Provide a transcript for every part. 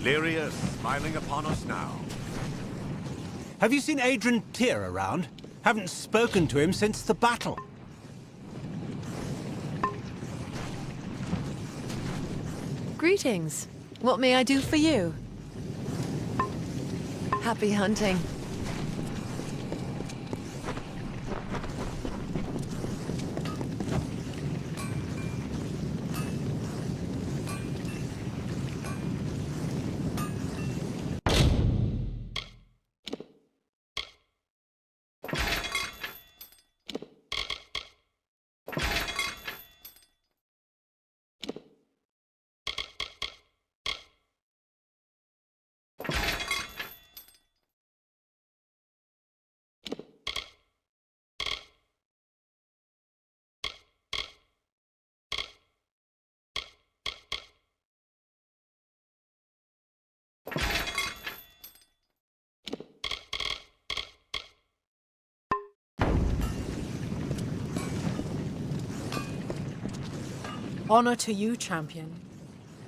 Lyria smiling upon us now. Have you seen Adrian Tyr around? Haven't spoken to him since the battle. Greetings. What may I do for you? Happy hunting. Honor to you, champion.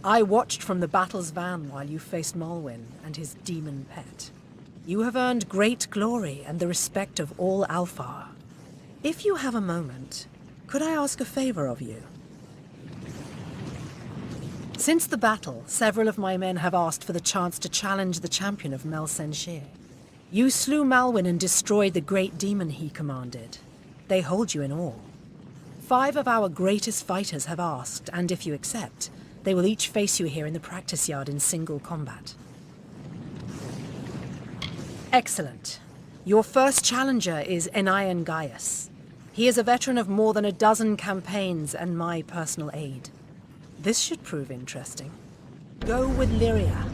I watched from the battle's van while you faced Malwyn and his demon pet. You have earned great glory and the respect of all Alfar. If you have a moment, could I ask a favor of you? Since the battle, several of my men have asked for the chance to challenge the champion of Mel Senshir. You slew Malwyn and destroyed the great demon he commanded. They hold you in awe. 5 of our greatest fighters have asked, and if you accept, they will each face you here in the practice yard in single combat. Excellent. Your first challenger is Enion Gaius. He is a veteran of more than a dozen campaigns and my personal aide. This should prove interesting. Go with Lyria.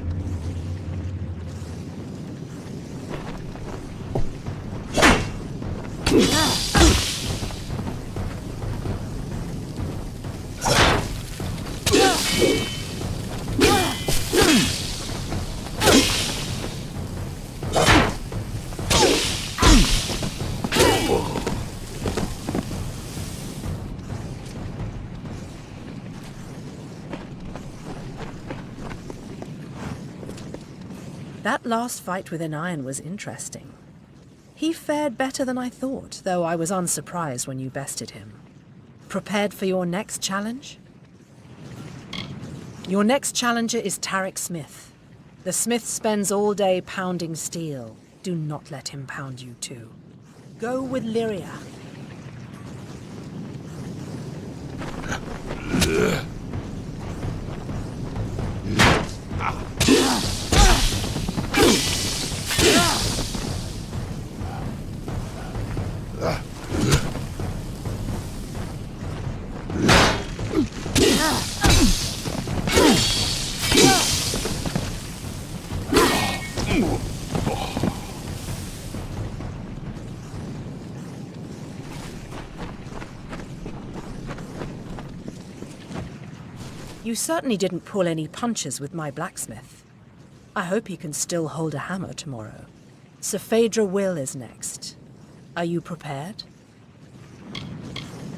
That last fight with Enion was interesting. He fared better than I thought, though I was unsurprised when you bested him. Prepared for your next challenge? Your next challenger is Tarek Smith. The Smith spends all day pounding steel. Do not let him pound you too. Go with Lyria. You certainly didn't pull any punches with my blacksmith. I hope he can still hold a hammer tomorrow. Phaedra Will is next. Are you prepared?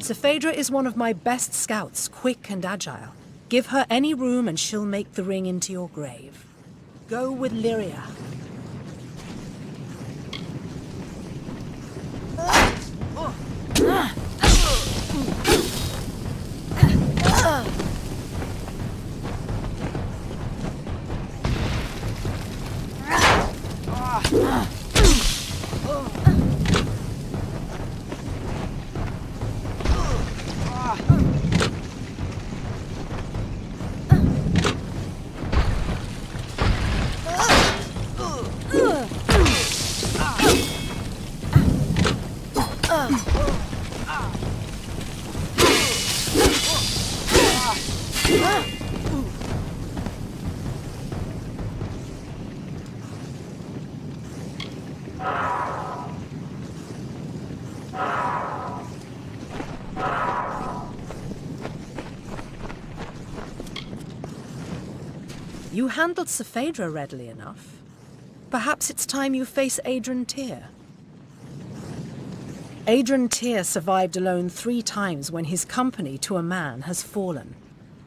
Phaedra is one of my best scouts, quick and agile. Give her any room and she'll make the ring into your grave. Go with Lyria. You handled Phaedra readily enough. Perhaps it's time you face Adrian Tyr. Adrian Tyr survived alone 3 times when his company to a man has fallen.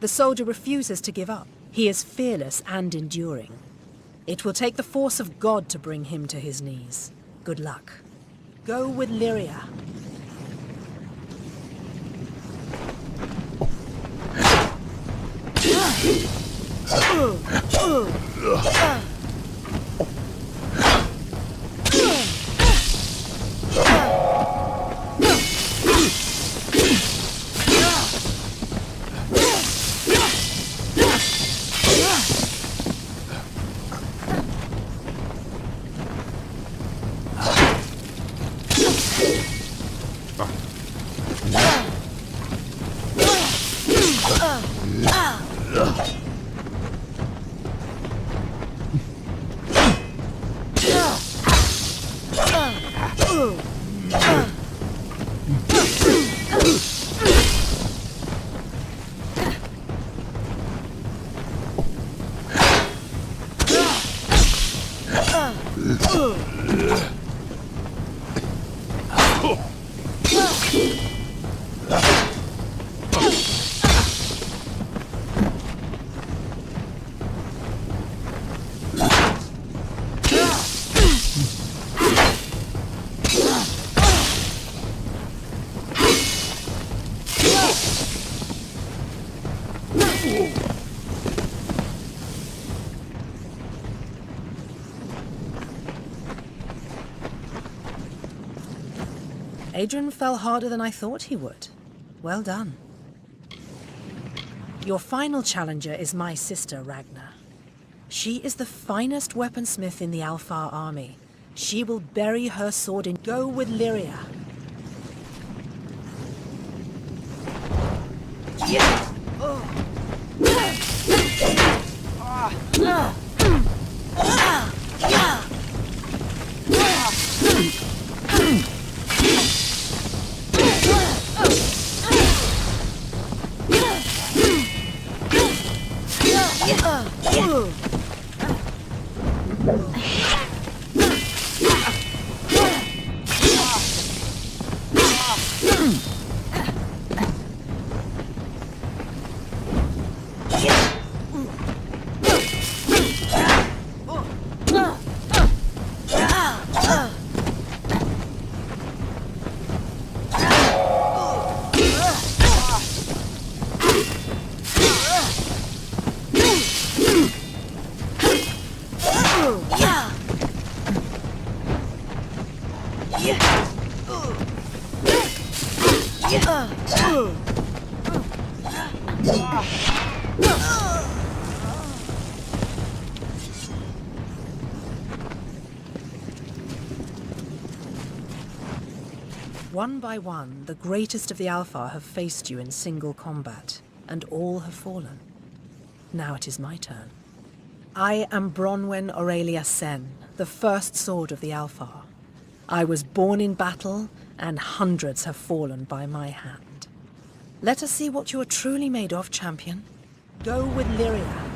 The soldier refuses to give up. He is fearless and enduring. It will take the force of God to bring him to his knees. Good luck. Go with Lyria. Adrian fell harder than I thought he would. Well done. Your final challenger is my sister, Ragnar. She is the finest weaponsmith in the Alfar army. She will bury her sword in... Go with Lyria. One by one, the greatest of the Alfar have faced you in single combat, and all have fallen. Now it is my turn. I am Bronwyn Aurelia Sen, the first sword of the Alfar. I was born in battle, and hundreds have fallen by my hand. Let us see what you are truly made of, champion. Go with Lyria.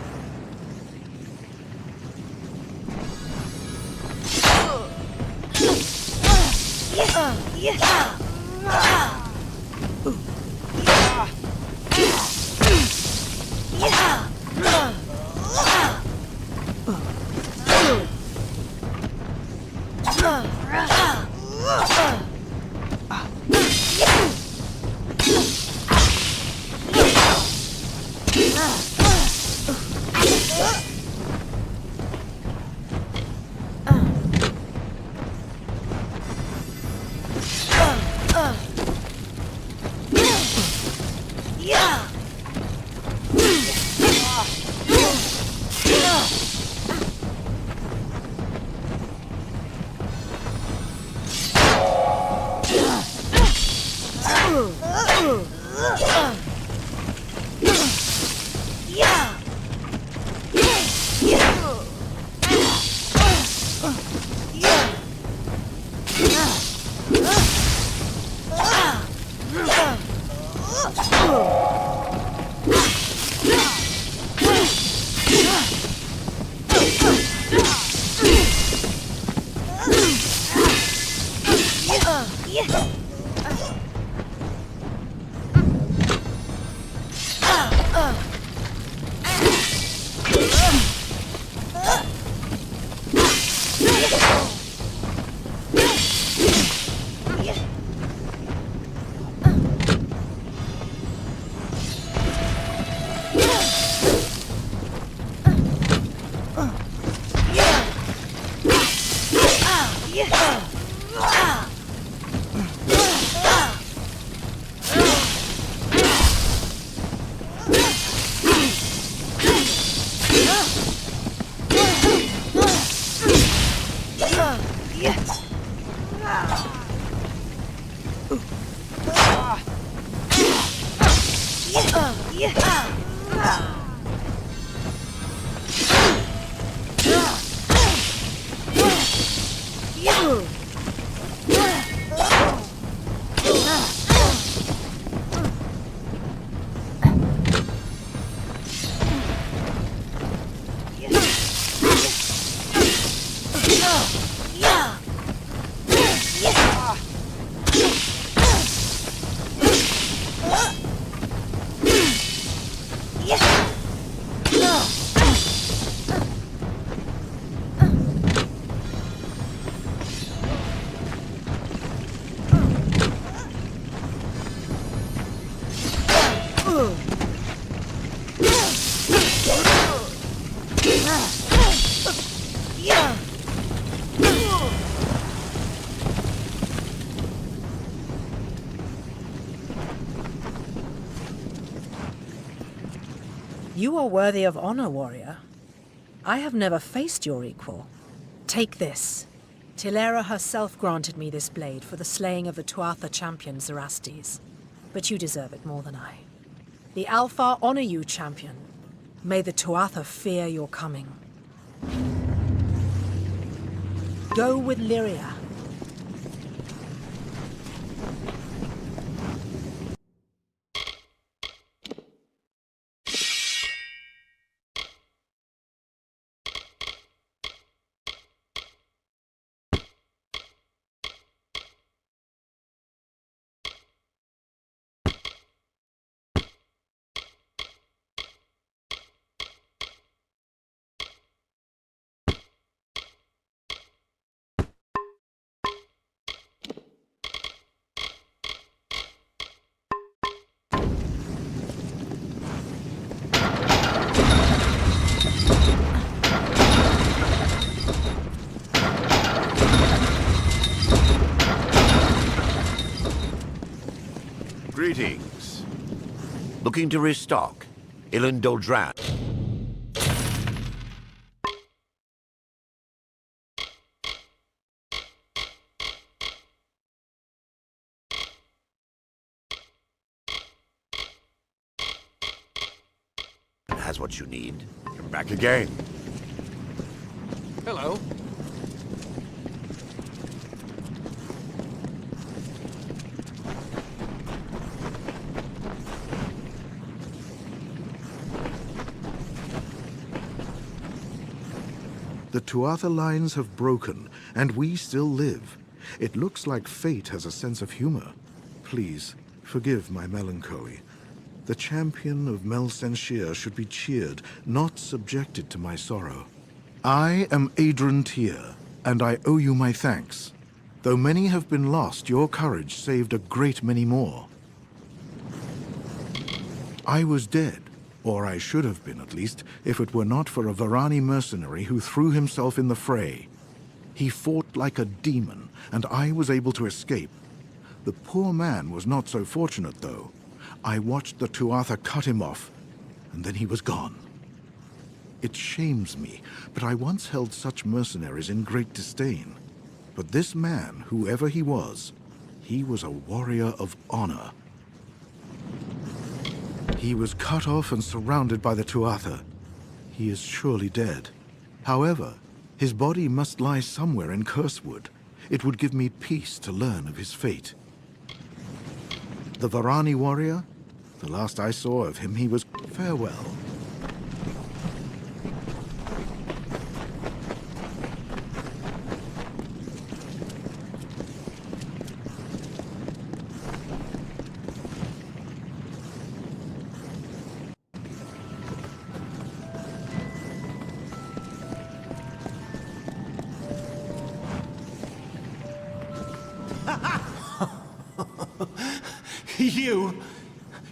You are worthy of honor, warrior. I have never faced your equal. Take this. Tilera herself granted me this blade for the slaying of the Tuatha champion Zerastes. But you deserve it more than I. The Alpha honor you, champion. May the Tuatha fear your coming. Go with Lyria. Greetings. Looking to restock? Ilan Doldran. Has what you need. Come back again. Hello. The Tuatha lines have broken, and we still live. It looks like fate has a sense of humor. Please, forgive my melancholy. The champion of Mel Senshir should be cheered, not subjected to my sorrow. I am Adrian Tyr, and I owe you my thanks. Though many have been lost, your courage saved a great many more. I was dead. Or I should have been, at least, if it were not for a Varani mercenary who threw himself in the fray. He fought like a demon, and I was able to escape. The poor man was not so fortunate, though. I watched the Tuatha cut him off, and then he was gone. It shames me, but I once held such mercenaries in great disdain. But this man, whoever he was a warrior of honor. He was cut off and surrounded by the Tuatha. He is surely dead. However, his body must lie somewhere in Cursewood. It would give me peace to learn of his fate. The Varani warrior? The last I saw of him, he was... Farewell.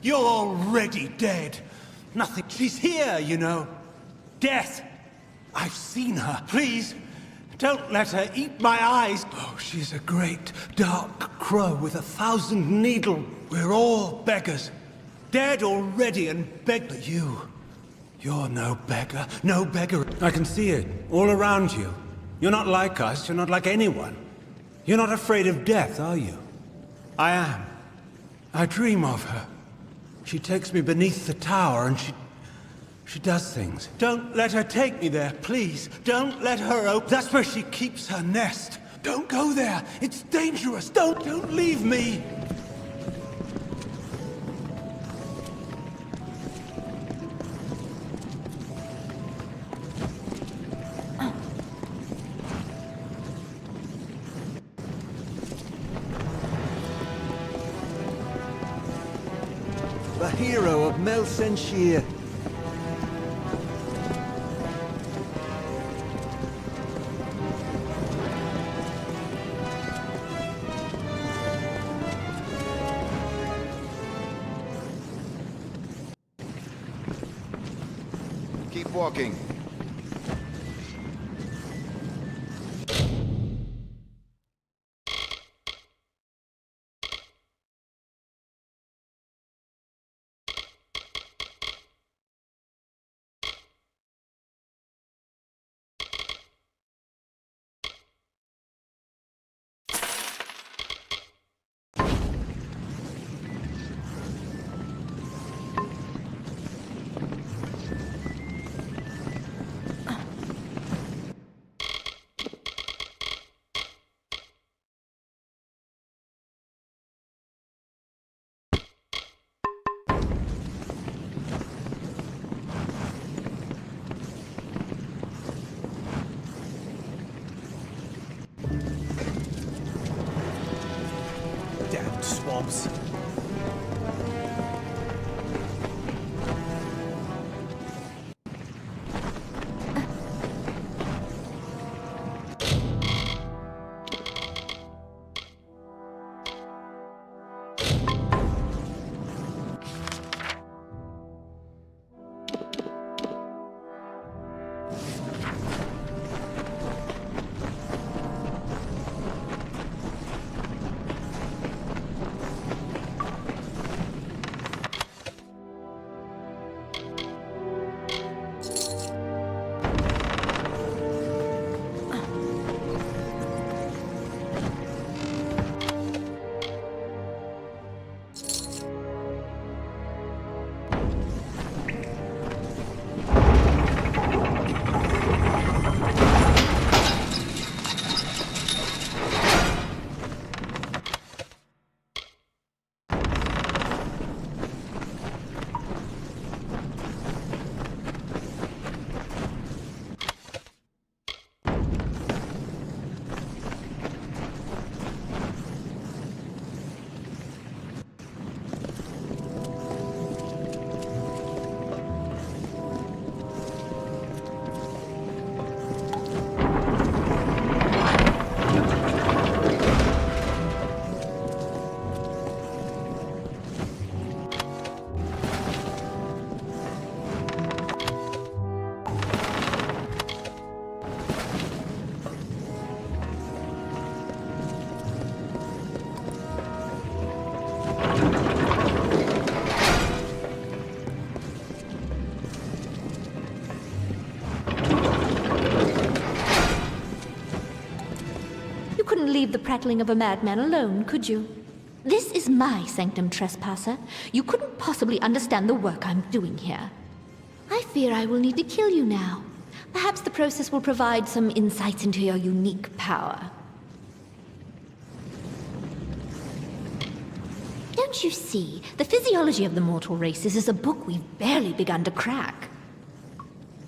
You're already dead. Nothing. She's here, you know. Death. I've seen her. Please, don't let her eat my eyes. Oh, she's a great dark crow with 1,000 needles. We're all beggars. Dead already and beg. But you're no beggar. No beggar. I can see it all around you. You're not like us. You're not like anyone. You're not afraid of death, are you? I am. I dream of her. She takes me beneath the tower and she does things. Don't let her take me there, please. Don't let her open. That's where she keeps her nest. Don't go there! It's dangerous! Don't leave me! The hero of Melsenshire. Keep walking. Damn swamps. You couldn't leave the prattling of a madman alone, could you? This is my sanctum, trespasser. You couldn't possibly understand the work I'm doing here. I fear I will need to kill you now. Perhaps the process will provide some insights into your unique power. Don't you see? The physiology of the mortal races is a book we've barely begun to crack.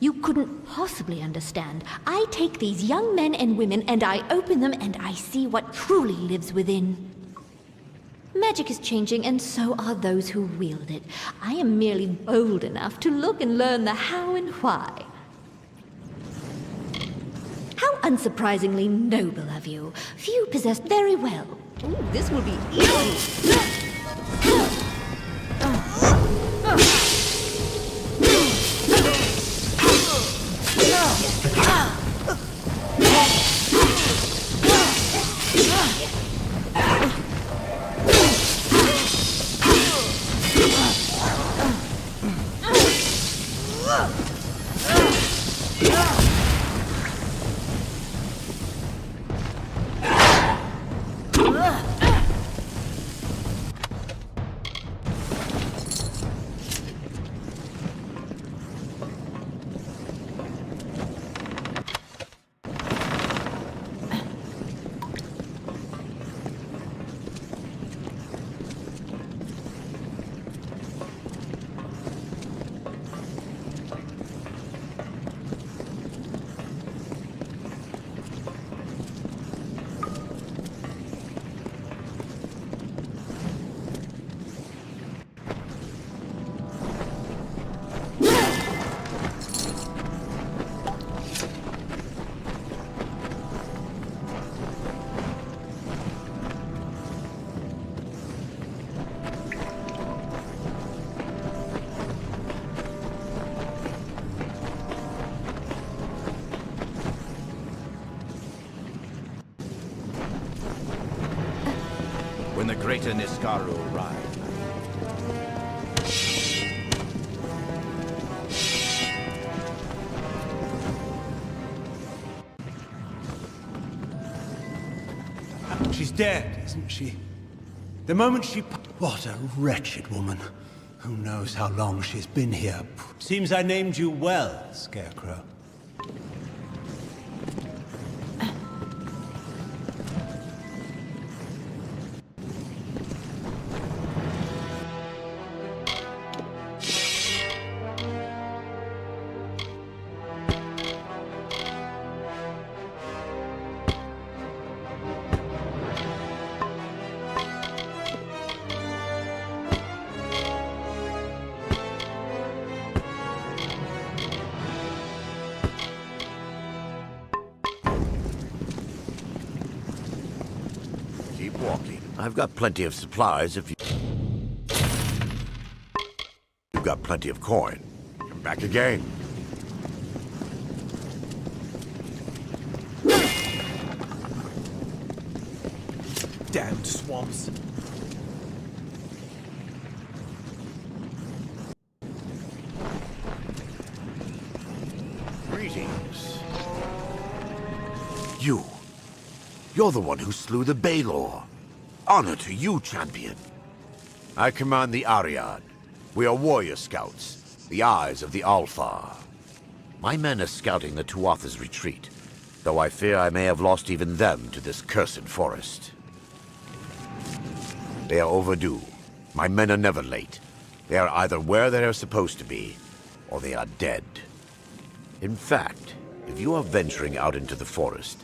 You couldn't possibly understand. I take these young men and women and I open them and I see what truly lives within. Magic is changing and so are those who wield it. I am merely bold enough to look and learn the how and why. How unsurprisingly noble of you. Few possess very well. Ooh, this will be easy. when the greater Niskaru arrive. She's dead, isn't she? The moment she... What a wretched woman. Who knows how long she's been here. Seems I named you well, Scarecrow. Keep walking. I've got plenty of supplies if you... You've got plenty of coin. Come back again. Damned swamps. Greetings. You're the one who slew the Baylor. Honor to you, champion. I command the Ariad. We are warrior scouts, the eyes of the Alfar. My men are scouting the Tuatha's retreat, though I fear I may have lost even them to this cursed forest. They are overdue. My men are never late. They are either where they are supposed to be, or they are dead. In fact, if you are venturing out into the forest,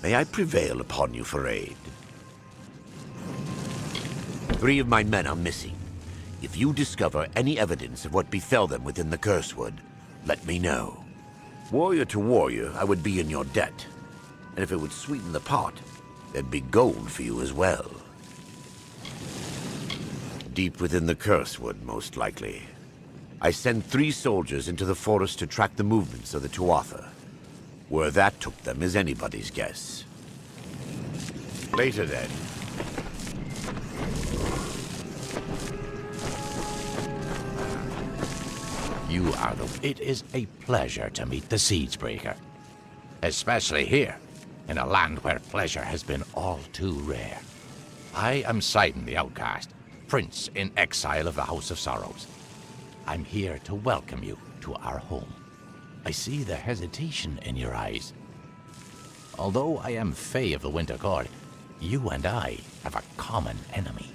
may I prevail upon you for aid? 3 of my men are missing. If you discover any evidence of what befell them within the Cursewood, let me know. Warrior to warrior, I would be in your debt. And if it would sweeten the pot, there'd be gold for you as well. Deep within the Cursewood, most likely. I send 3 soldiers into the forest to track the movements of the Tuatha. Where that took them is anybody's guess. Later, then. You are the... It is a pleasure to meet the Siegebreaker. Especially here, in a land where pleasure has been all too rare. I am Sidon the Outcast, Prince in exile of the House of Sorrows. I'm here to welcome you to our home. I see the hesitation in your eyes. Although I am Fae of the Winter Court, you and I have a common enemy.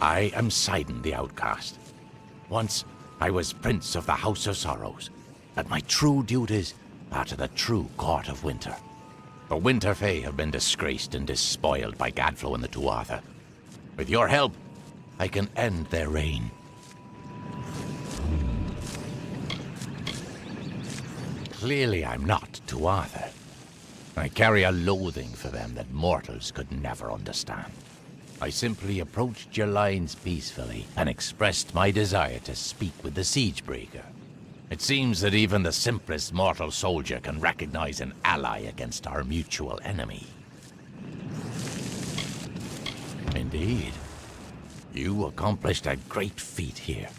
I am Sidon the Outcast. Once, I was Prince of the House of Sorrows, but my true duties are to the true Court of Winter. The Winter Fae have been disgraced and despoiled by Gadflo and the Tuatha. With your help, I can end their reign. Clearly I'm not Tuatha. I carry a loathing for them that mortals could never understand. I simply approached your lines peacefully and expressed my desire to speak with the Siegebreaker. It seems that even the simplest mortal soldier can recognize an ally against our mutual enemy. Indeed. You accomplished a great feat here.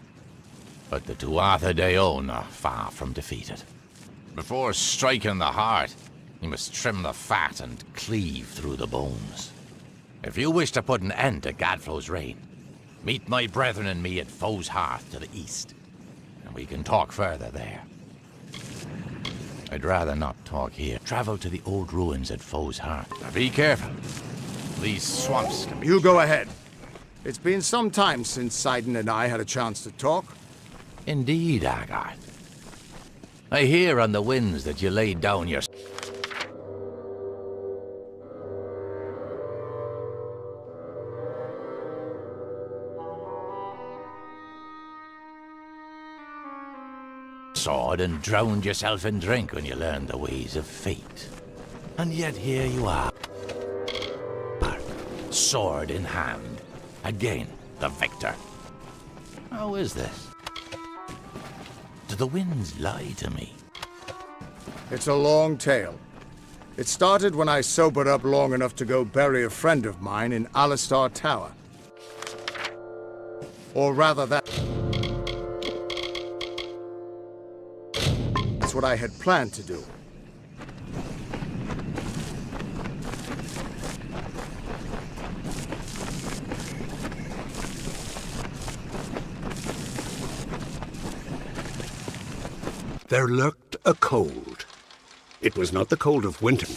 But the Tuatha Deon are far from defeated. Before striking the heart, you must trim the fat and cleave through the bones. If you wish to put an end to Gadflo's reign, meet my brethren and me at Foe's Hearth to the east, and we can talk further there. I'd rather not talk here. Travel to the old ruins at Foe's Hearth. Now be careful. These swamps can be... You go ahead. It's been some time since Sidon and I had a chance to talk. Indeed, Agard. I hear on the winds that you laid down your... sword and drowned yourself in drink when you learned the ways of fate. And yet here you are. Sword in hand. Again, the victor. How is this? Do the winds lie to me? It's a long tale. It started when I sobered up long enough to go bury a friend of mine in Alistar Tower. Or rather, that's what I had planned to do. There lurked a cold. It was not the cold of winter.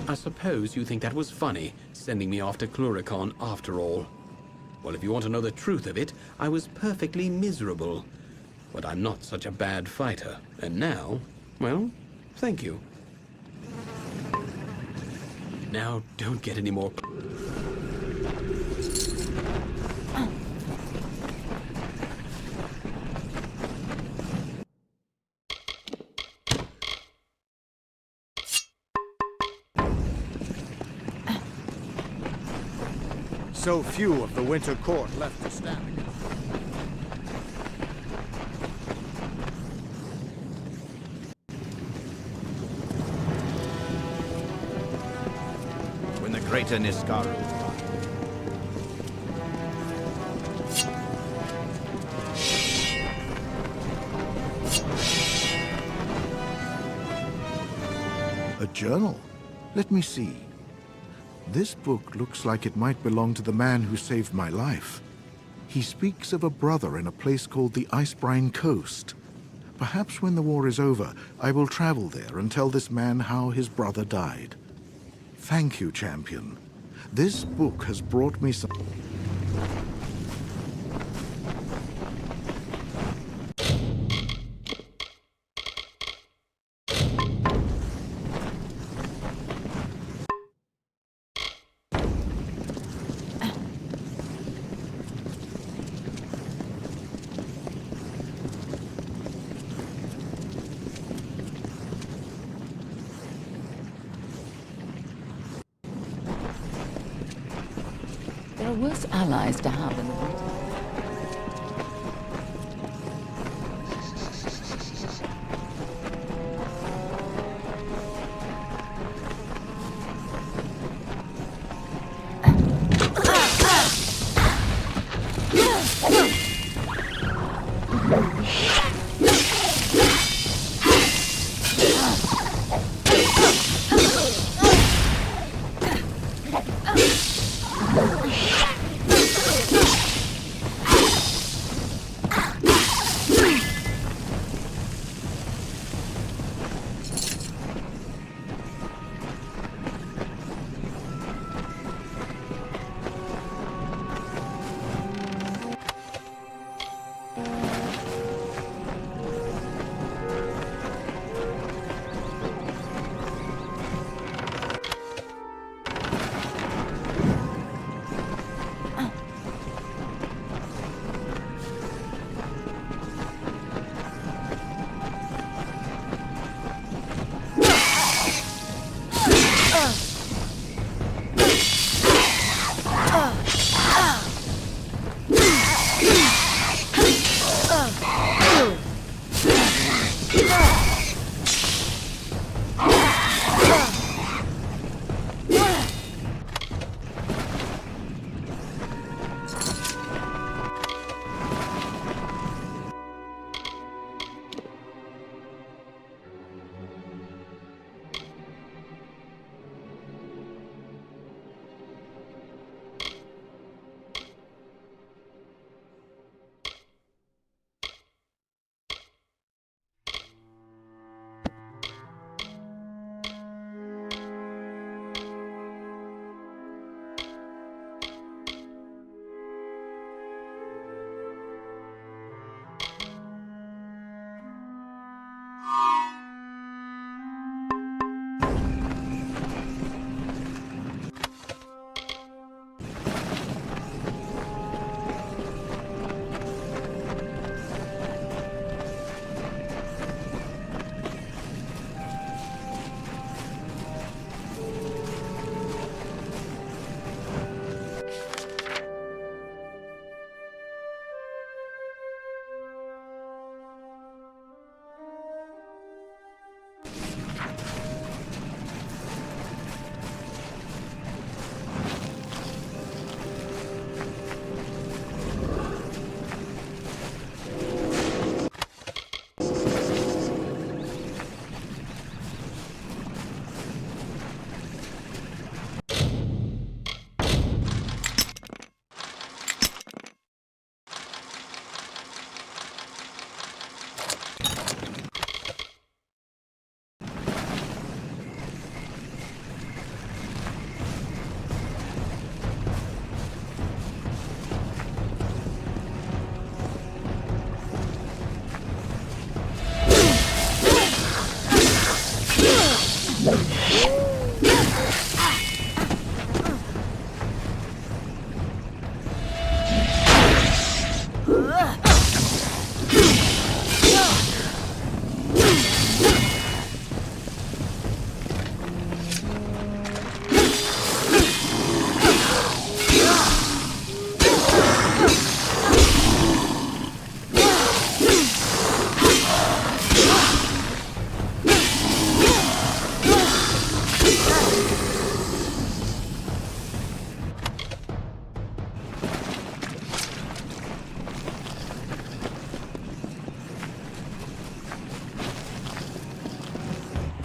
I suppose you think that was funny, sending me off to Cluricon after all. Well, if you want to know the truth of it, I was perfectly miserable. But I'm not such a bad fighter. And now, well, thank you. Now, don't get any more... So few of the Winter Court left to stand against. When the greater Niskaru A journal? Let me see. This book looks like it might belong to the man who saved my life. He speaks of a brother in a place called the Icebrine Coast. Perhaps when the war is over, I will travel there and tell this man how his brother died. Thank you, champion. This book has brought me some... There are worse allies to have in the world.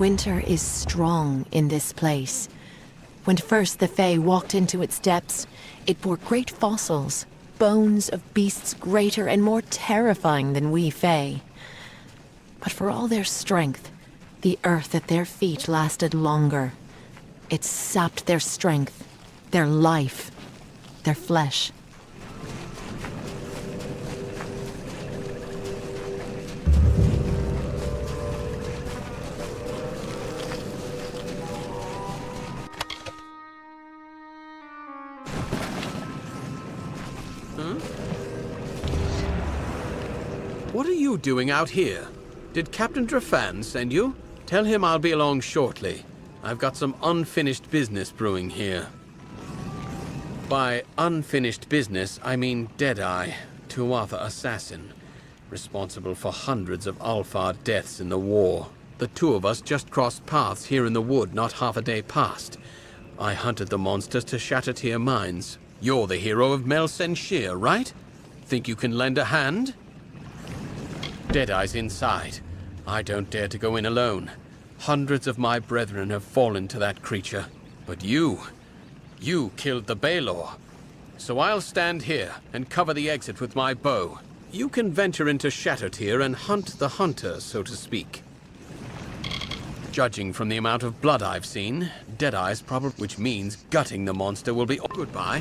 winter is strong in this place. When first the Fae walked into its depths, it bore great fossils, bones of beasts greater and more terrifying than we Fae. But for all their strength, the earth at their feet lasted longer. It sapped their strength, their life, their flesh. What are you doing out here? Did Captain Drafan send you? Tell him I'll be along shortly. I've got some unfinished business brewing here. By unfinished business, I mean Deadeye, Tuatha assassin, responsible for hundreds of Alfar deaths in the war. The two of us just crossed paths here in the wood not half a day past. I hunted the monsters to Shattertear Mines. You're the hero of Melsenshir, right? Think you can lend a hand? Deadeye's inside. I don't dare to go in alone. Hundreds of my brethren have fallen to that creature. But you killed the Baelor. So I'll stand here and cover the exit with my bow. You can venture into Shattertear and hunt the hunter, so to speak. Judging from the amount of blood I've seen, Deadeye's probably, which means gutting the monster will be... Goodbye.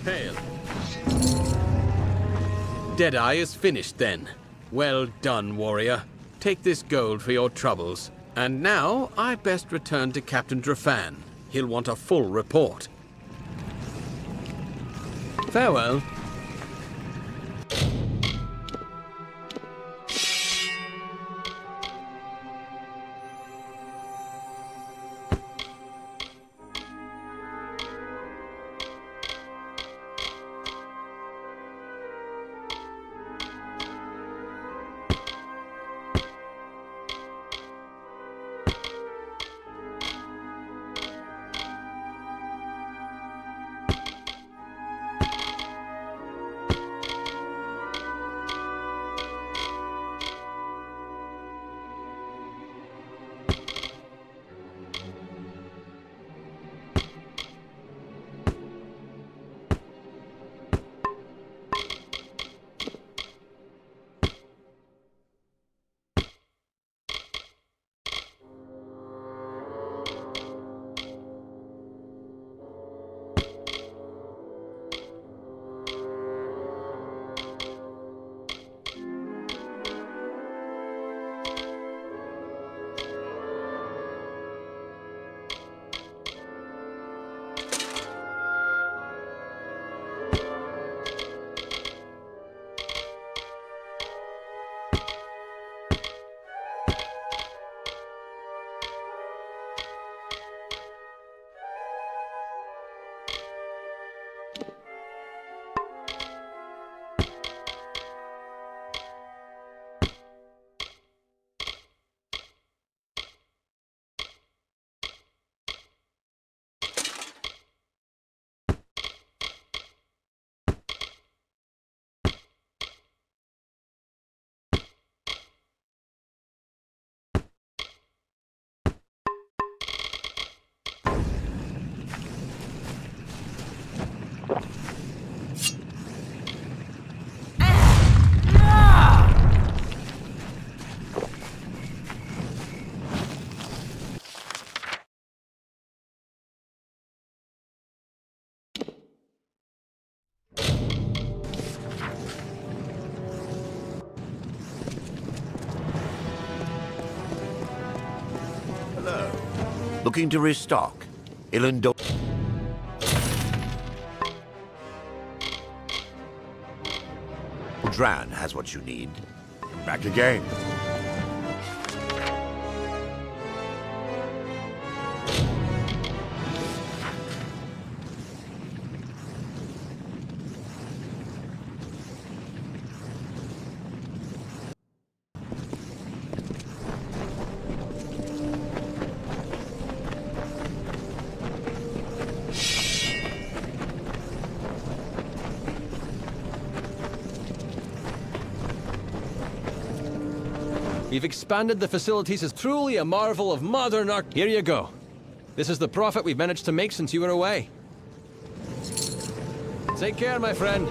Hail. Deadeye is finished then. Well done, warrior. Take this gold for your troubles. And now, I best return to Captain Drafan. He'll want a full report. Farewell. Looking to restock? Illindo... Dran has what you need. Back again. We've expanded the facilities as truly a marvel of modern art. Here you go. This is the profit we've managed to make since you were away. Take care, my friend.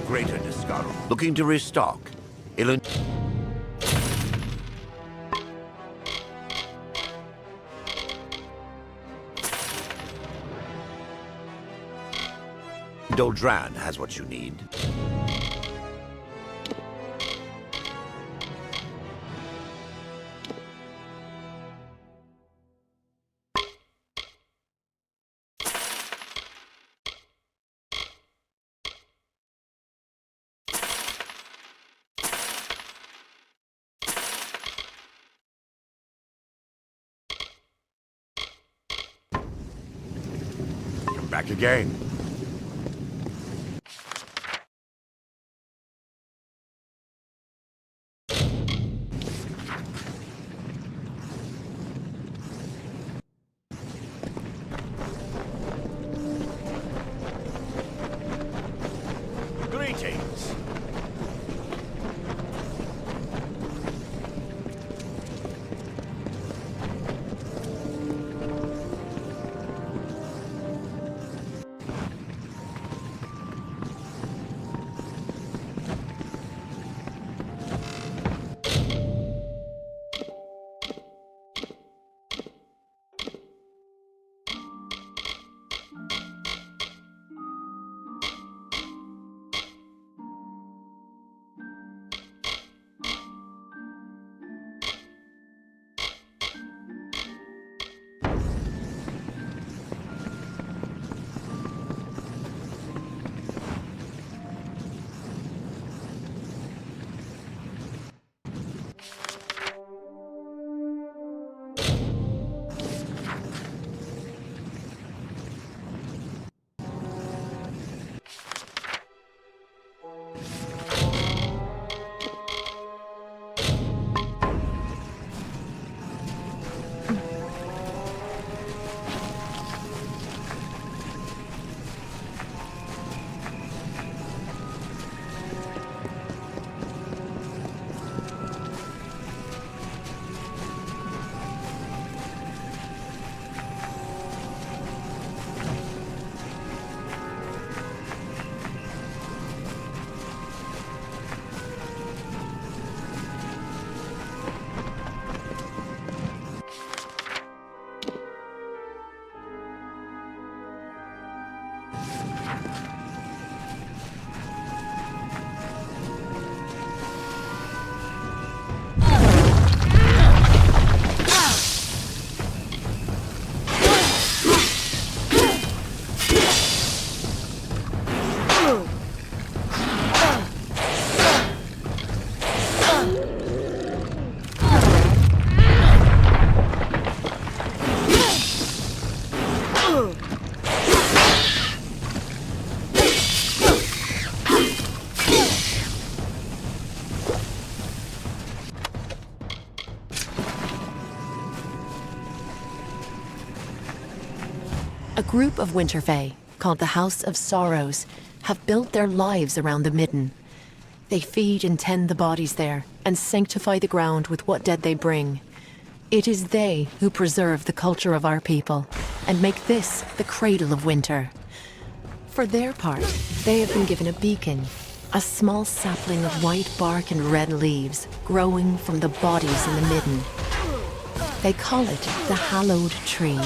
greater discard. Looking to restock. Ilan... Doldran has what you need. Come back again. Greetings. A group of Winterfey, called the House of Sorrows, have built their lives around the Midden. They feed and tend the bodies there, and sanctify the ground with what dead they bring. It is they who preserve the culture of our people, and make this the cradle of winter. For their part, they have been given a beacon, a small sapling of white bark and red leaves, growing from the bodies in the Midden. They call it the Hallowed Tree.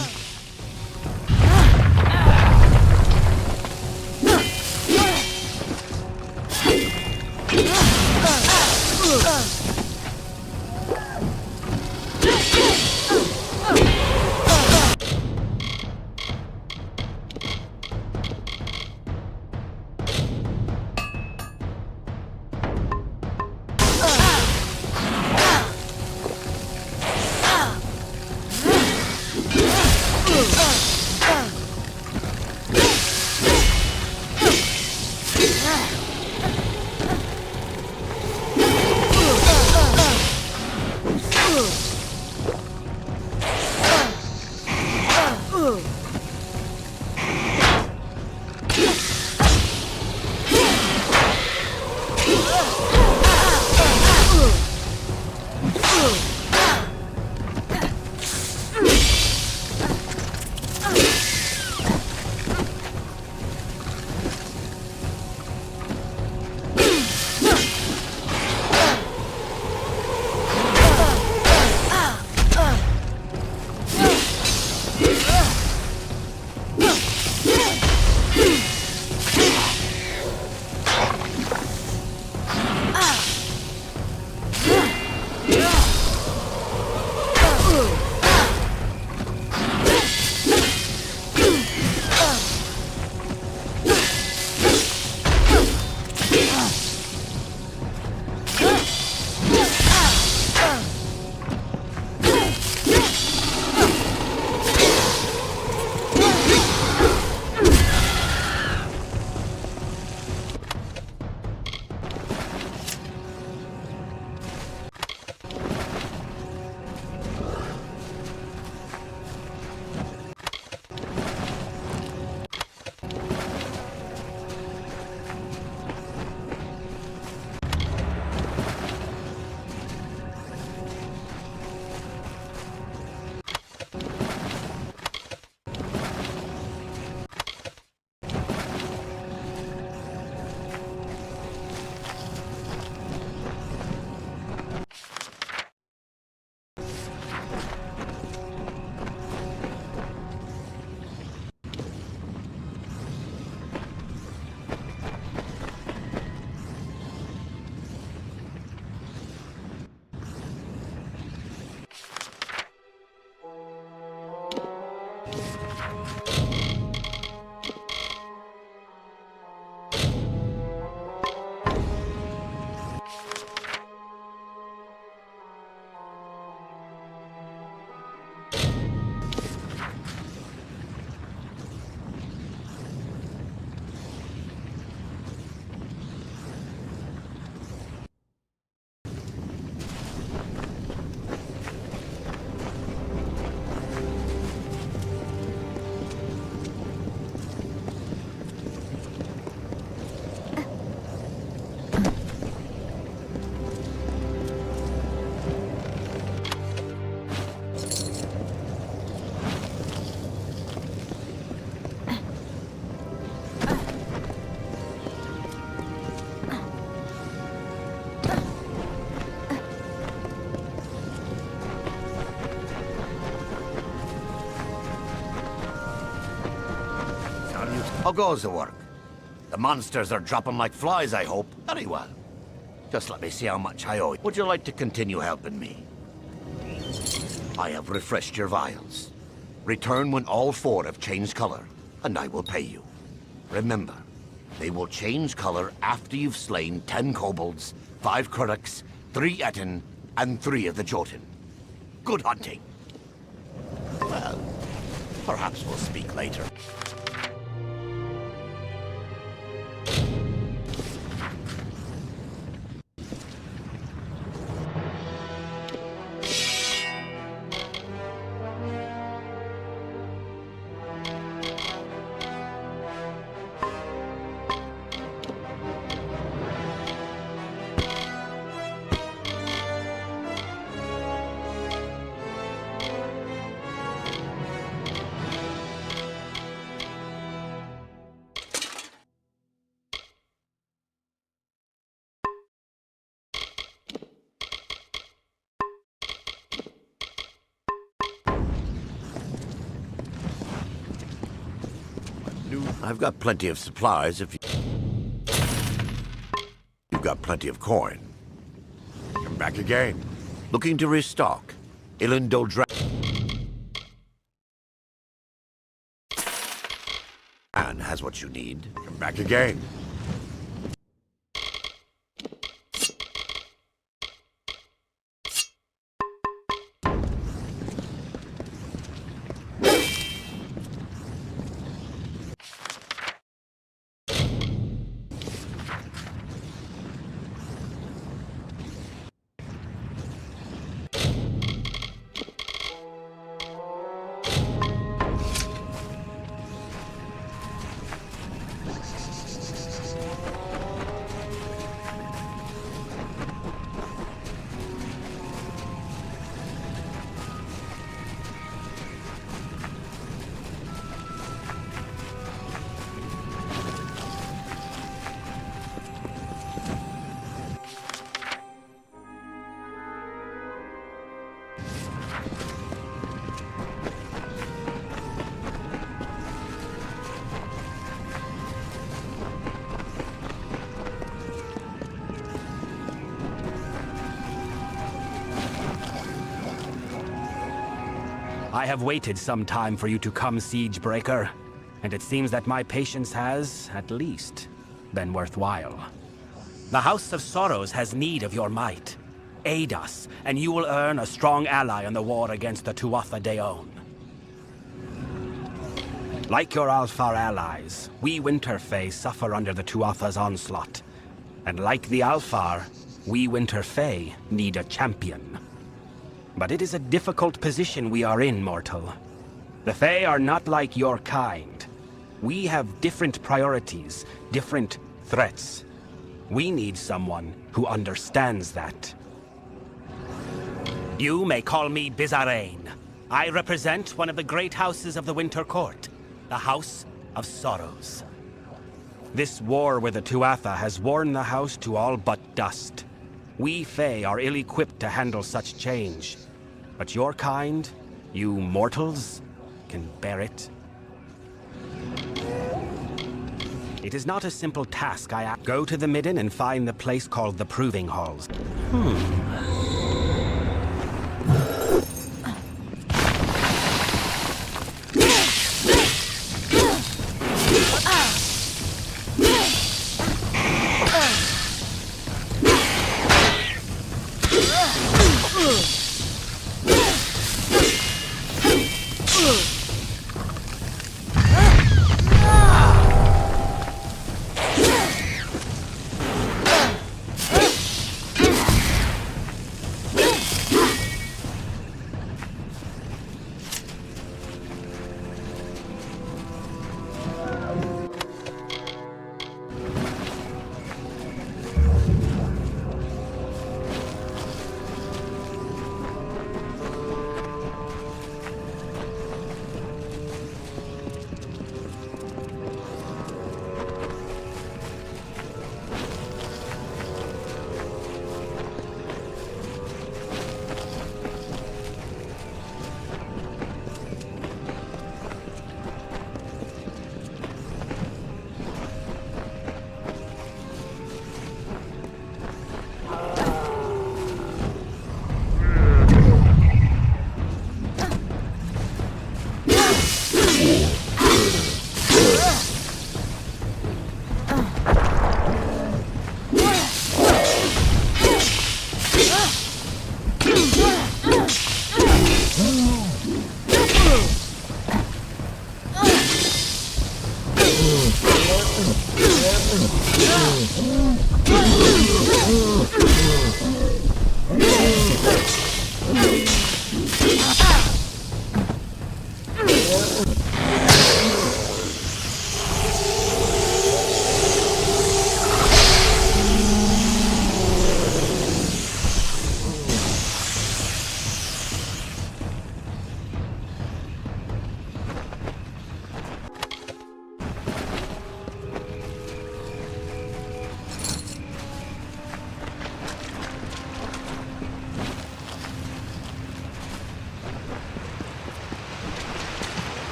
How goes the work? The monsters are dropping like flies, I hope. Very well. Just let me see how much I owe you. Would you like to continue helping me? I have refreshed your vials. Return when all 4 have changed color, and I will pay you. Remember, they will change color after you've slain 10 kobolds, 5 Kruks, 3 Etten, and 3 of the Jotun. Good hunting. Well, perhaps we'll speak later. I've got plenty of supplies if you've got plenty of coin. Come back again. Looking to restock. Ilindodra Anne has what you need. Come back again. I have waited some time for you to come, Siegebreaker, and it seems that my patience has, at least, been worthwhile. The House of Sorrows has need of your might. Aid us, and you will earn a strong ally in the war against the Tuatha Deon. Like your Alfar allies, we Winterfey suffer under the Tuatha's onslaught. And like the Alfar, we Winterfey need a champion. But it is a difficult position we are in, mortal. The Fae are not like your kind. We have different priorities, different threats. We need someone who understands that. You may call me Bizarrain. I represent one of the great houses of the Winter Court, the House of Sorrows. This war with the Tuatha has worn the house to all but dust. We Fae are ill-equipped to handle such change. But your kind, you mortals, can bear it. It is not a simple task. Go to the Midden and find the place called the Proving Halls.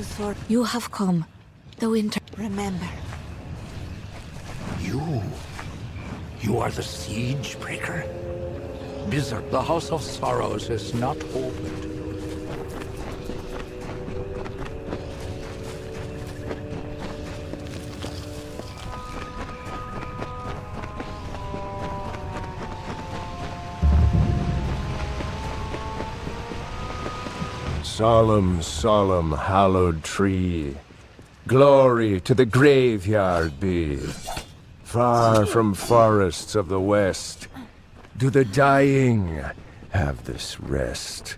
The sword. You have come. The winter. Remember. You are the siege breaker. Blizzard, the House of Sorrows is not opened. Solemn, solemn, hallowed tree, glory to the graveyard be. Far from forests of the west, do the dying have this rest?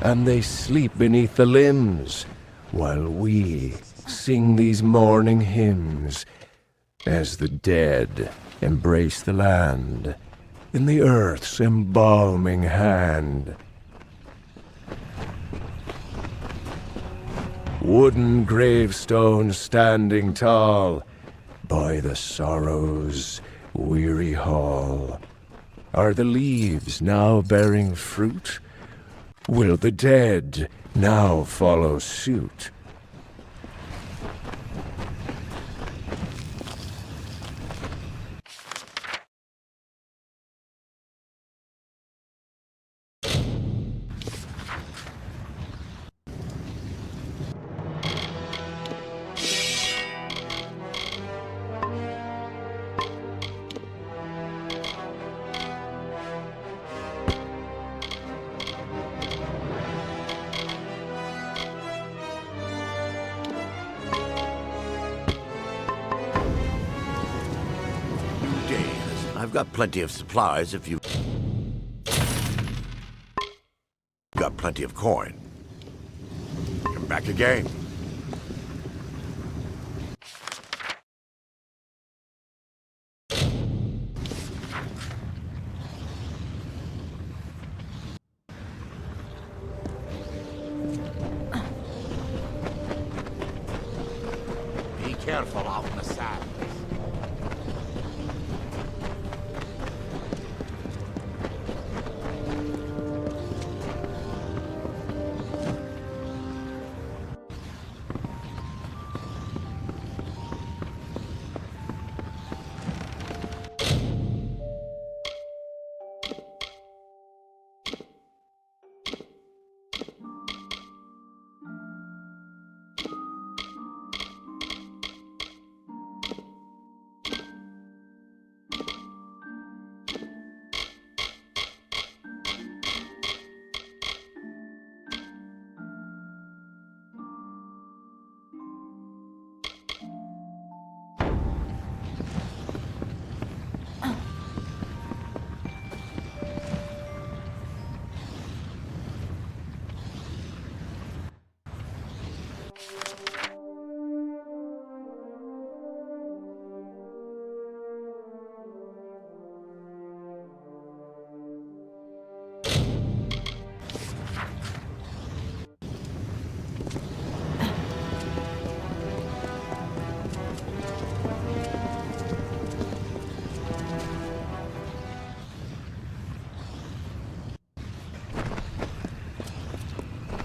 And they sleep beneath the limbs, while we sing these mourning hymns, as the dead embrace the land in the earth's embalming hand. Wooden gravestones standing tall by the sorrow's weary hall. Are the leaves now bearing fruit? Will the dead now follow suit? I've got plenty of supplies if you... got plenty of coin. Come back again. Be careful out in the sand.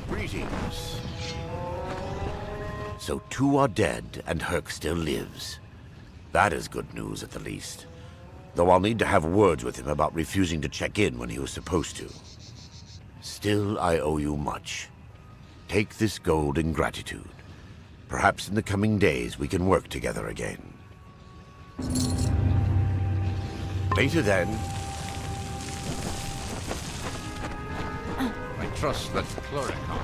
Greetings. So two are dead, and Herc still lives. That is good news, at the least. Though I'll need to have words with him about refusing to check in when he was supposed to. Still, I owe you much. Take this gold in gratitude. Perhaps in the coming days we can work together again. Later then. I trust that Cluricon...